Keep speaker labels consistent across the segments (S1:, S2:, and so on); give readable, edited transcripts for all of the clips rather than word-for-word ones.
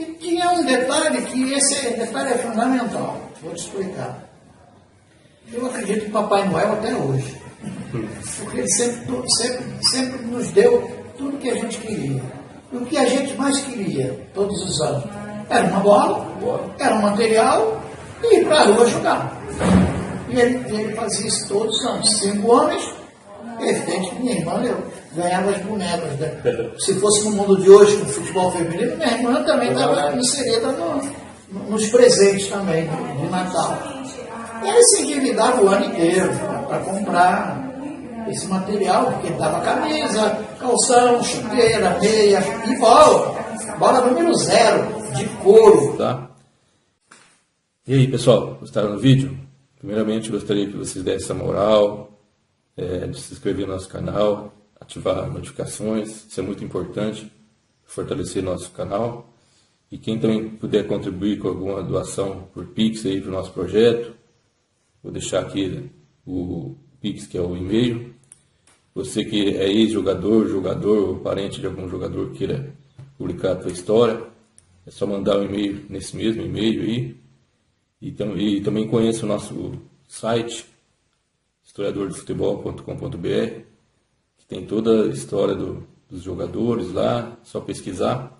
S1: E tinha um detalhe que esse detalhe é fundamental, vou te explicar. Eu acredito em Papai Noel até hoje, porque ele sempre nos deu tudo que a gente queria. E o que a gente mais queria, todos os anos, era uma bola, era um material e ir para a rua jogar. E ele fazia isso todos os anos. 5 homens, evidente que minha irmã ganhava as bonecas. Né? Se fosse no mundo de hoje, com futebol feminino, minha irmã também estava inserida nos presentes também, de Natal. E ele se endividava o ano inteiro para comprar esse material, porque dava camisa, calção, chuteira, meia e bola número 0, de couro.
S2: Tá? E aí, pessoal, gostaram do vídeo? Primeiramente, gostaria que vocês dessem essa moral, de se inscrever no nosso canal, ativar notificações, isso é muito importante, fortalecer nosso canal. E quem também puder contribuir com alguma doação por Pix aí para o nosso projeto, vou deixar aqui o Pix, que é o e-mail. Você que é ex-jogador, ou parente de algum jogador queira publicar a sua história, é só mandar um e-mail nesse mesmo e-mail aí. E também conheça o nosso site, historiadordefutebol.com.br, que tem toda a história dos jogadores lá, só pesquisar.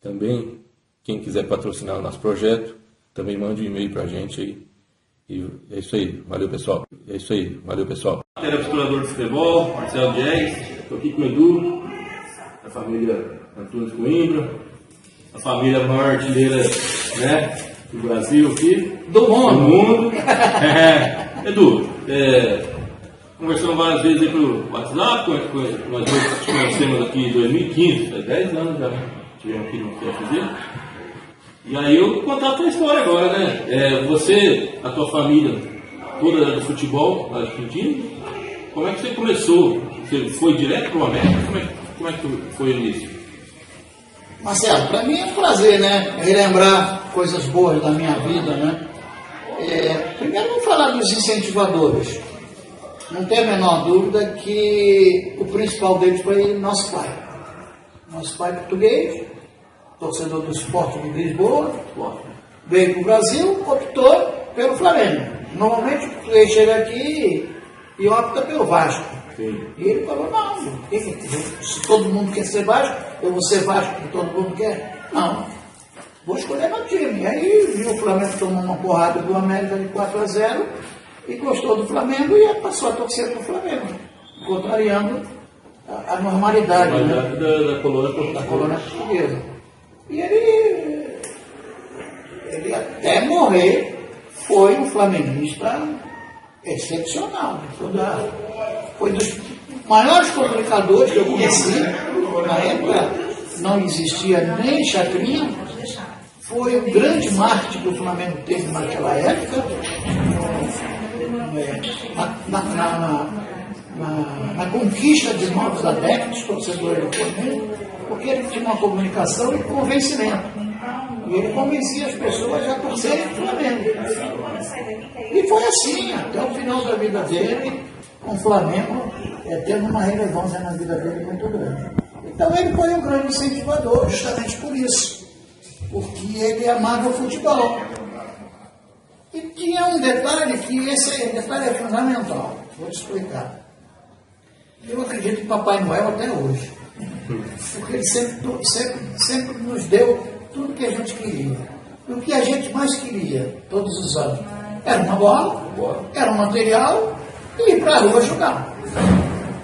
S2: Também, quem quiser patrocinar o nosso projeto, também mande um e-mail para a gente aí. E é isso aí, valeu pessoal. Era o historiador de futebol, Marcelo Diegues, estou aqui com o Edu, a família Antunes Coimbra, a família maior artilheira, né, do Brasil aqui.
S1: Do mundo.
S2: Edu, conversamos várias vezes aí pelo WhatsApp, nós dois conhecemos aqui em 2015, faz 10 anos já, tivemos aqui no CFZ. E aí eu vou contar a tua história agora, né? Você, a tua família, toda era do futebol argentino. Como é que você começou? Você foi direto para o América? Como é que foi o início?
S1: Marcelo, para mim é um prazer, né? Relembrar coisas boas da minha vida, né? Primeiro vamos falar dos incentivadores. Não tem a menor dúvida que o principal deles foi nosso pai. Nosso pai português, torcedor do Sport de Lisboa, veio para o Brasil, optou pelo Flamengo. Normalmente o português chega aqui e opta pelo Vasco.
S2: Sim.
S1: E ele falou, não, se todo mundo quer ser Vasco, eu vou ser Vasco porque todo mundo quer. Não, vou escolher meu time. E aí viu o Flamengo tomou uma porrada do América de 4-0 e gostou do Flamengo e passou a torcer para o Flamengo, contrariando a normalidade, né?
S2: da colônia
S1: portuguesa. E ele até morrer foi um flamenguista excepcional. Foi dos maiores comunicadores que eu conheci. Na época não existia nem chacrinha. Foi um grande marketing que o Flamengo teve naquela época. Na conquista de novos adeptos, torcedores do Flamengo, porque ele tinha uma comunicação e convencimento. E ele convencia as pessoas a torcerem para o Flamengo. E foi assim, até o final da vida dele, com o Flamengo, tendo uma relevância na vida dele muito grande. Então ele foi um grande incentivador, justamente por isso, porque ele amava o futebol. E tinha um detalhe que esse detalhe é fundamental, vou te explicar. Eu acredito em Papai Noel até hoje, porque ele sempre nos deu tudo que a gente queria. E o que a gente mais queria, todos os anos, era uma bola, era um material e ir para a rua jogar.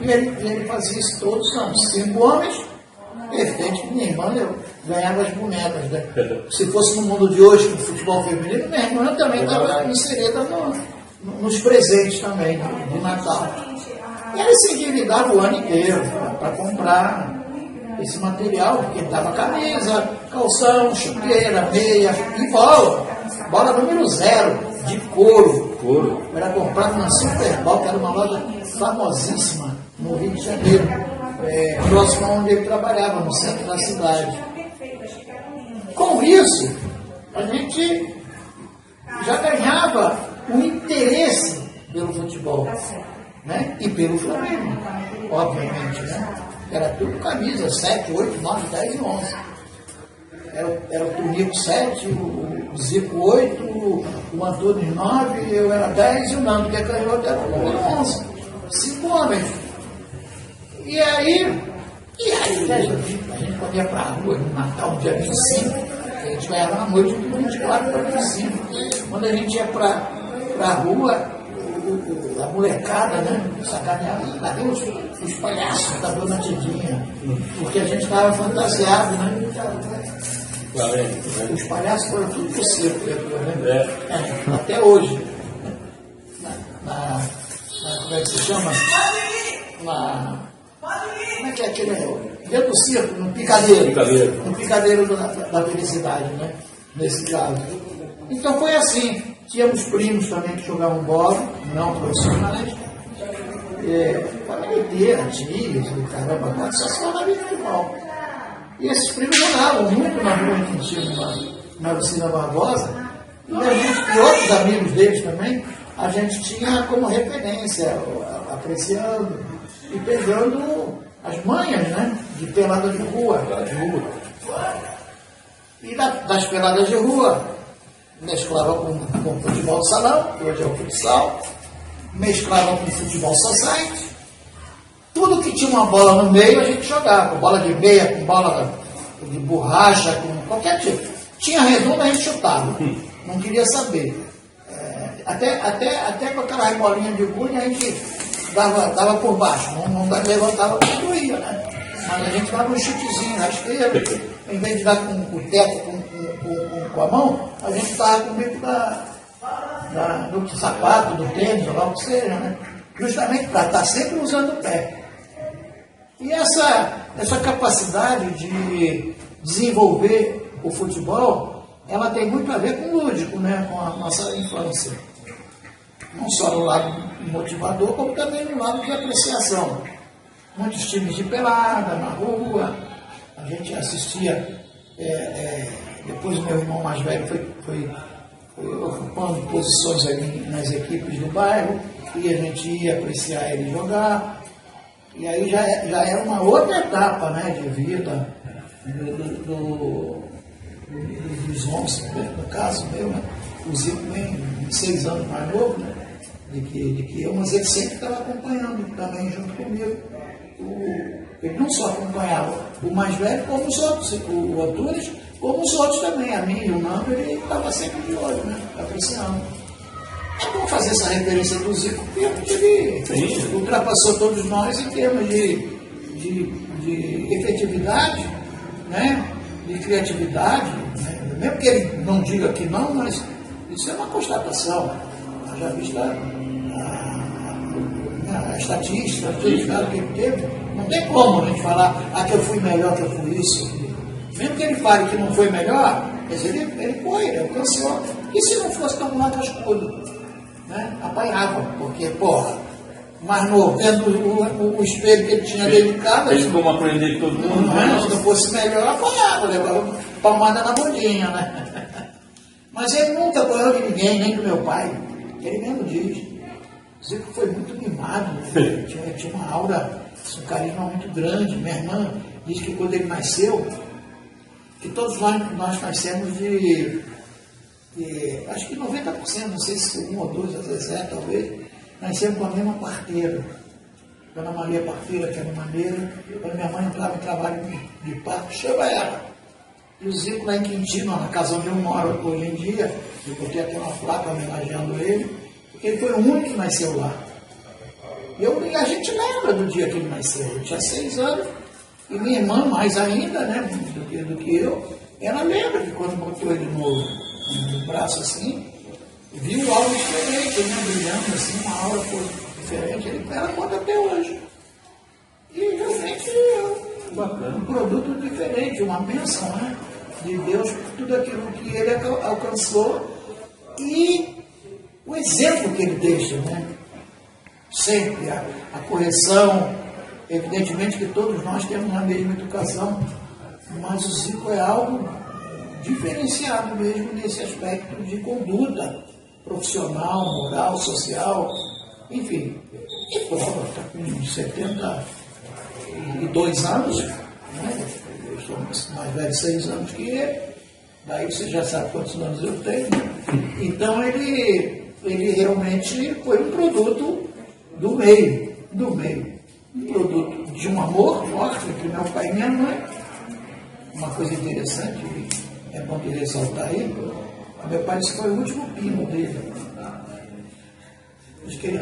S1: E ele fazia isso todos os anos. 5 homens, evidente que minha irmã ganhava as bonecas. Né? Se fosse no mundo de hoje, com futebol feminino, minha irmã também estava inserida nos presentes também, de Natal. E ele se endividava o ano inteiro para comprar esse material, porque ele dava camisa, calção, chuteira, meia e bola número 0, de couro. Era comprado na Superbol, que era uma loja famosíssima no Rio de Janeiro, próximo a onde ele trabalhava, no centro da cidade. Com isso, a gente já ganhava um interesse pelo futebol, né? E pelo Flamengo, obviamente, né? Era tudo camisa, 7, 8, 9, 10 e 11. era o Tonico 7, o Zico 8, o Antônio 9, eu era 10 e o Nando, que é canhoto, era o número 11. 5 homens. E aí a gente quando ia para a rua no Natal, no dia 25, a gente ganhava na noite do 24 para 25. Quando a gente ia para a rua, a molecada, né, sacaneava, cadê os palhaços da Dona Tidinha? Porque a gente estava fantasiado, né? Os palhaços foram tudo possível, né? Até hoje. Como é que se chama? Como é que é aquele? Dentro do circo, no picadeiro. No picadeiro da felicidade, né? Nesse caso. Então foi assim. Tínhamos primos também que jogavam bola, não profissionais. Família inteira, tios, caramba, só se falava de futebol. E esses primos jogavam muito na rua em Quintino, na Lucina Barbosa. E outros amigos deles também, a gente tinha como referência, apreciando e pegando as manhas, né, de peladas de rua. E das peladas de rua, mesclava com futebol de salão, que hoje é o futsal, mesclava com futebol society. Tudo que tinha uma bola no meio a gente jogava, com bola de meia, com bola de borracha, com qualquer tipo. Tinha redonda, a gente chutava. Não queria saber. Até com aquela bolinha de bullying a gente dava por baixo, não levantava porque doía, né? Mas a gente dava um chutezinho na esquerda, em vez de dar com o teto com a mão, a gente dava com o bico do sapato, do tênis, ou lá o que seja, né? Justamente para estar sempre usando o pé. E essa capacidade de desenvolver o futebol, ela tem muito a ver com o lúdico, né? Com a nossa infância. Não só no lado motivador, como também no lado de apreciação. Muitos times de pelada, na rua, a gente assistia, depois o meu irmão mais velho foi ocupando posições ali nas equipes do bairro, e a gente ia apreciar ele jogar. E aí já era uma outra etapa, né, de vida dos 11, no caso meu, né? O Zico vem 6 anos mais novo, né, de que eu, mas ele sempre estava acompanhando também junto comigo. Ele não só acompanhava o mais velho, como os outros, o Antunes, como os outros também, a mim e o Nando, ele estava sempre de olho, né, apreciando. É bom fazer essa referência do Zico, porque ele ultrapassou todos nós em termos de efetividade, né? De criatividade, né? Mesmo que ele não diga que não, mas isso é uma constatação. Já visto a estatística, tudo que ele teve, não tem como a gente falar que eu fui melhor, que eu fui isso. Mesmo que ele fale que não foi melhor, mas ele foi, ele alcançou. E se não fosse tão lá cascudo? Né? Apanhava, porque, porra, mais novo, vendo o espelho que ele tinha dentro de casa.
S3: Ele como aprender de todo mundo,
S1: né? Se não fosse melhor, apanhava, levava palmada na bundinha, né? Mas ele nunca apanhou de ninguém, nem do meu pai. Ele mesmo diz. Zico foi muito mimado, né? Tinha uma aura, um carisma muito grande. Minha irmã diz que quando ele nasceu, que todos nós nascemos acho que 90%, não sei se 1 ou 2, às vezes talvez, nascemos com a mesma parteira. Dona Maria Parteira, que era uma negra, quando minha mãe entrava em trabalho de parto, chama ela. E o Zico lá em Quintino, na casa onde eu moro hoje em dia, eu botei até uma placa homenageando ele, porque ele foi o único que nasceu lá. E a gente lembra do dia que ele nasceu. Ele tinha 6 anos, e minha irmã, mais ainda, né, do que eu, ela lembra que quando botou ele no braço assim, viu algo diferente, né, brilhando assim, uma aura diferente. Ela conta até hoje. E realmente um produto diferente, uma bênção, né, de Deus por tudo aquilo que ele alcançou e o exemplo que ele deixa, né? Sempre a correção, evidentemente que todos nós temos a mesma educação, mas o Zico é algo diferenciado mesmo nesse aspecto de conduta profissional, moral, social, enfim. E prova, está com 72 anos, né? Eu sou mais velho 6 anos que ele, daí você já sabe quantos anos eu tenho. Então ele realmente foi um produto do meio. Um produto de um amor forte entre meu pai e minha mãe. Uma coisa interessante, é bom de ressaltar aí, meu pai disse que foi o último pino dele. Acho que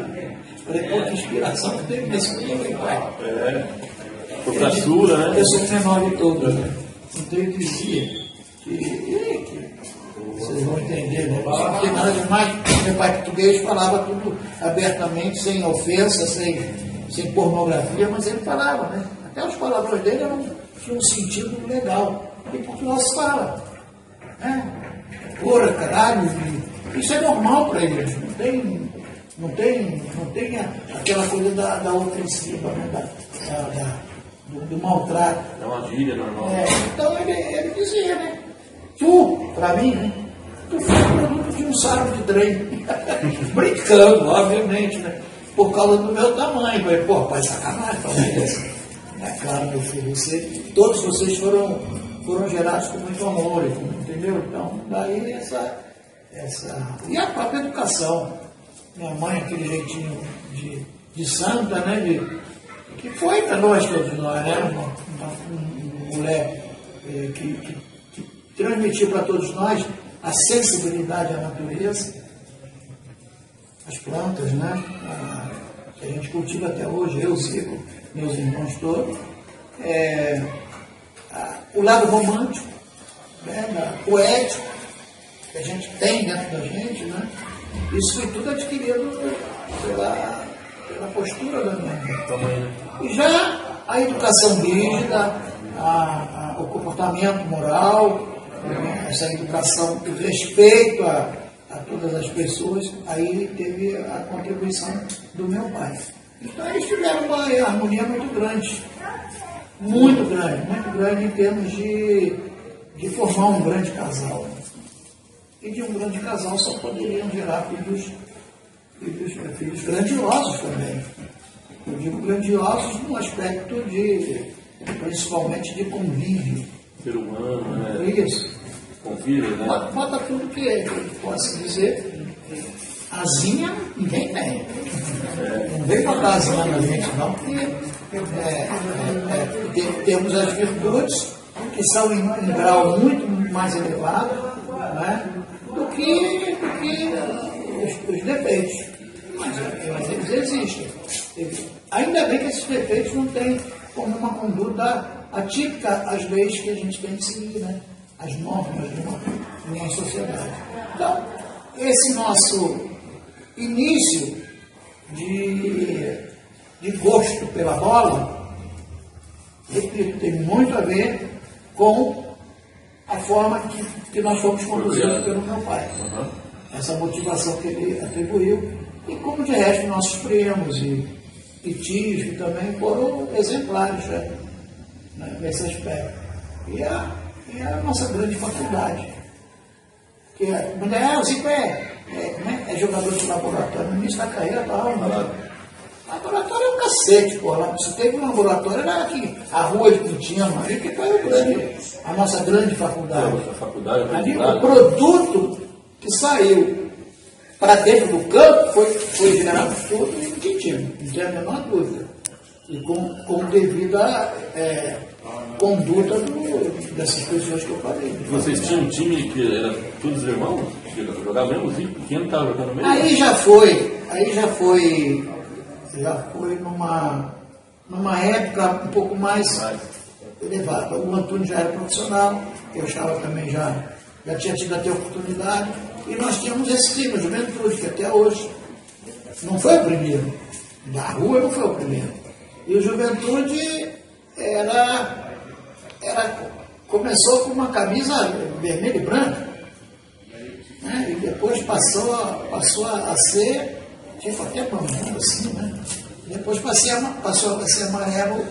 S1: falei, pô, que inspiração que teve nesse pino, meu pai.
S3: Por caçula, né?
S1: Eu sou o menor de todos, né? Então ele dizia que vocês vão entender, né? Não tem nada demais. Meu pai português falava tudo abertamente, sem ofensa, sem pornografia, mas ele falava, né? Até os palavrões dele tinham um sentido legal. E Portugal se fala. Né? Porra, caralho, isso é normal para eles. Não tem aquela coisa da ofensiva, né? Do maltrato.
S3: É uma gíria normal.
S1: Então ele dizia, né? Tu, pra mim, né? Tu foi um produto de um saco de trem. Brincando, obviamente, né? Por causa do meu tamanho. Eu falei, pô, pai, sacanagem, talvez. É claro, meu filho, todos vocês foram gerados com muito amor, entendeu? Então, daí essa. E a própria educação. Minha mãe, aquele jeitinho de santa, né? Que foi para nós todos nós, né? Uma mulher que transmitiu para todos nós a sensibilidade à natureza, as plantas, né? Que a gente cultiva até hoje, eu, Zico, meus irmãos todos. O lado romântico, né? Poético, que a gente tem dentro da gente, né? Isso foi tudo adquirido pela postura da minha mãe. E já a educação rígida, o comportamento moral, essa educação do respeito a todas as pessoas, aí teve a contribuição do meu pai. Então eles tiveram uma harmonia muito grande em termos de formar um grande casal. E de um grande casal só poderiam gerar filhos grandiosos também. Eu digo grandiosos no aspecto principalmente de convívio.
S3: Ser humano, né?
S1: Isso.
S3: Convívio, né?
S1: Bota tudo que eu posso dizer. Asinha, ninguém tem. Não vem para dar asinha na gente, não, porque temos as virtudes que são em um grau muito mais elevado, né, do que os defeitos. Mas eles existem. Ainda bem que esses defeitos não têm como uma conduta atípica às leis que a gente tem que seguir, né? As normas de uma sociedade. Então, esse nosso início de gosto pela bola, repito, tem muito a ver com a forma que nós fomos conduzidos pelo meu pai. Essa motivação que ele atribuiu, e como de resto nossos primos e tios que também foram exemplares, né, nesse aspecto. E a nossa grande faculdade, que o Zico é jogador de laboratório, no início da carreira estava. Laboratório é um cacete, pô. Se teve um laboratório, era aqui, a rua de Pintinha, que foi a nossa grande faculdade. Ali, o produto que saiu para dentro do campo foi gerado tudo em Pintinha, não tem a menor dúvida. E com devida conduta dessas pessoas que eu falei.
S3: Vocês tinham um time que era todos irmãos? Jogavam mesmo, o Zico pequeno estava jogando mesmo?
S1: Aí já foi numa época um pouco mais elevada. O Antônio já era profissional, eu estava também já tinha tido até oportunidade, e nós tínhamos esse time, a Juventude, que até hoje não foi o primeiro. Da rua não foi o primeiro. E o Juventude começou com uma camisa vermelha e branca, né? E depois passou a ser, tipo até bandeira assim, né? Depois passou a ser amarelo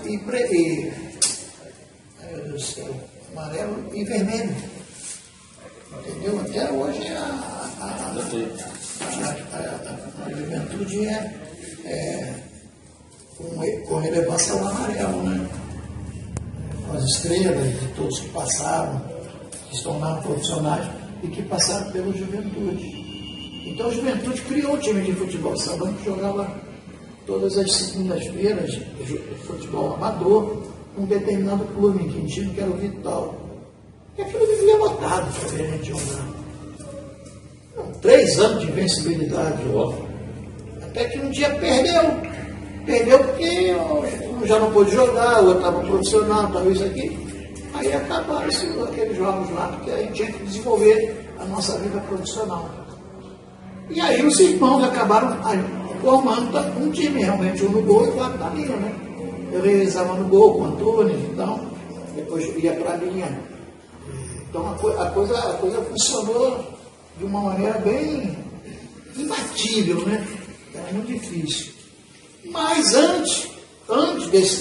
S1: amarelo e vermelho. Entendeu? Até hoje a Juventude com relevância ao amarelo, né? com as estrelas, de todos que passaram, que estão lá profissionais e que passaram pela Juventude. Então a Juventude criou um time de futebol salão que jogava todas as segundas-feiras futebol amador, um determinado clube em Quintino, que era o Vital. E aquilo vivia lotado para ver a gente jogar. 3 anos de invencibilidade. Até que um dia perdeu. Perdeu porque um já não pôde jogar, o outro estava profissional, estava isso aqui. Aí acabaram aqueles jogos lá, porque aí tinha que desenvolver a nossa vida profissional. E aí os irmãos acabaram formando um time, realmente, um no gol e 4 na linha, né? Eu realizava no gol com o Antônio, então, depois ia para a linha. Então a coisa funcionou de uma maneira bem imbatível, né? Era muito difícil. Mas antes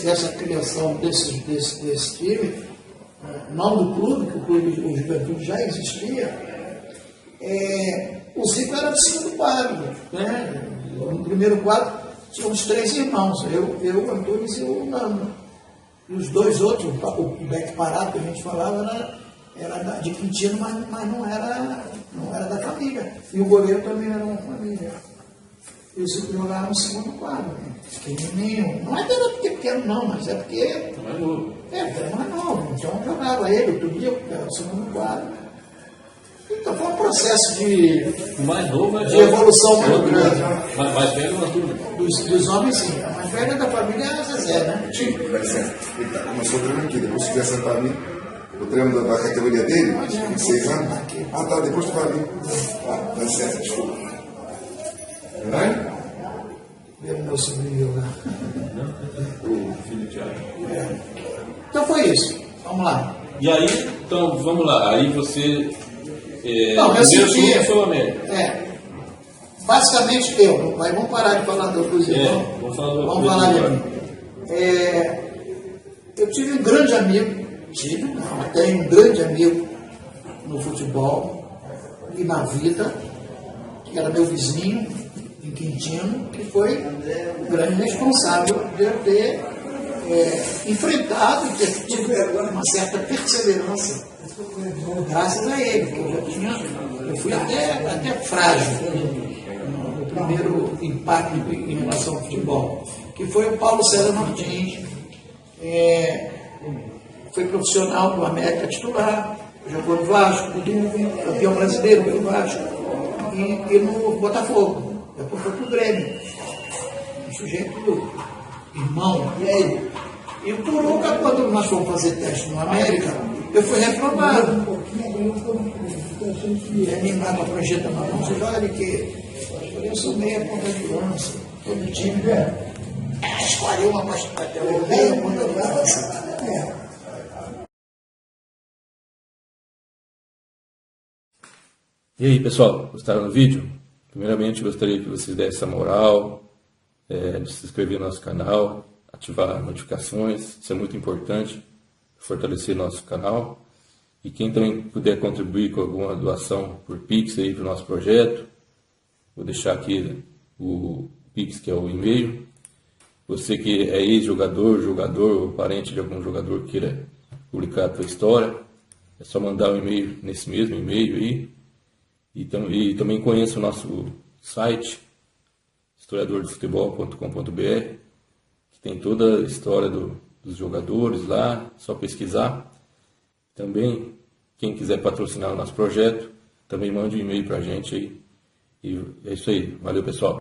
S1: dessa criação desse time, não do clube, que o clube o Juventude já existia, o Zico era do segundo quadro, né? No primeiro quadro tinha uns 3 irmãos, eu, o Antônio e o Nando. E os 2 outros, o Beck Parado, que a gente falava, era de Quintino, mas não era da família. E o goleiro também era uma família. E o Zico jogava no segundo quadro, né? Pequenininho. Não é que era pequeno, não, mas é porque.
S3: É mais novo.
S1: Era mais novo. Então jogava ele, outro dia, era o segundo quadro. Então foi um processo de evolução muito grande.
S3: Mais velho na turma.
S1: Dos homens, sim. A mais velha da família é a Zezé, né?
S4: Sim, ele começou o treino aqui, depois subiu essa para mim. O treino da categoria dele, 6 anos. Ah, tá, depois tu vai vir. Ah, tá certo, desculpa. Vai?
S1: Ver o meu sobrinho jogar.
S3: O filho de Thiago.
S1: Então foi isso. Vamos lá.
S3: E aí, então, vamos lá. Aí você.
S1: Não, eu
S3: primeiro
S1: senti.
S3: clube foi o América.
S1: Basicamente eu. Mas vamos parar de falar da coisa.
S3: Vamos falar do
S1: Vamos falar de mim. Eu tive um grande amigo. Tenho um grande amigo no futebol e na vida, que era meu vizinho em Quintino, que foi o grande responsável de eu ter enfrentado e ter tido uma certa perseverança, graças a ele, porque eu fui até frágil no primeiro impacto em relação ao futebol, que foi o Paulo César Martins. Foi profissional do América titular, jogou no Vasco, campeão brasileiro pelo Vasco, e no Botafogo. Depois foi pro Grêmio. Um sujeito irmão, velho. E o Puruca, quando nós fomos fazer teste no América, eu fui reprovado. E a minha mata projeta na mão, você olha que eu sou meia ponta de lança, todo time, escolhe uma meia ponta de lança.
S2: E aí, pessoal, gostaram do vídeo? Primeiramente, gostaria que vocês dessem essa moral, de se inscrever no nosso canal, ativar notificações, isso é muito importante, fortalecer nosso canal. E quem também puder contribuir com alguma doação por Pix aí para o nosso projeto, vou deixar aqui o Pix, que é o e-mail. Você que é ex-jogador, jogador ou parente de algum jogador queira publicar a sua história, é só mandar um e-mail nesse mesmo e-mail aí. E também conheça o nosso site, historiadordefutebol.com.br, que tem toda a história dos jogadores lá, só pesquisar. Também, quem quiser patrocinar o nosso projeto, também mande um e-mail para a gente aí. E é isso aí. Valeu, pessoal.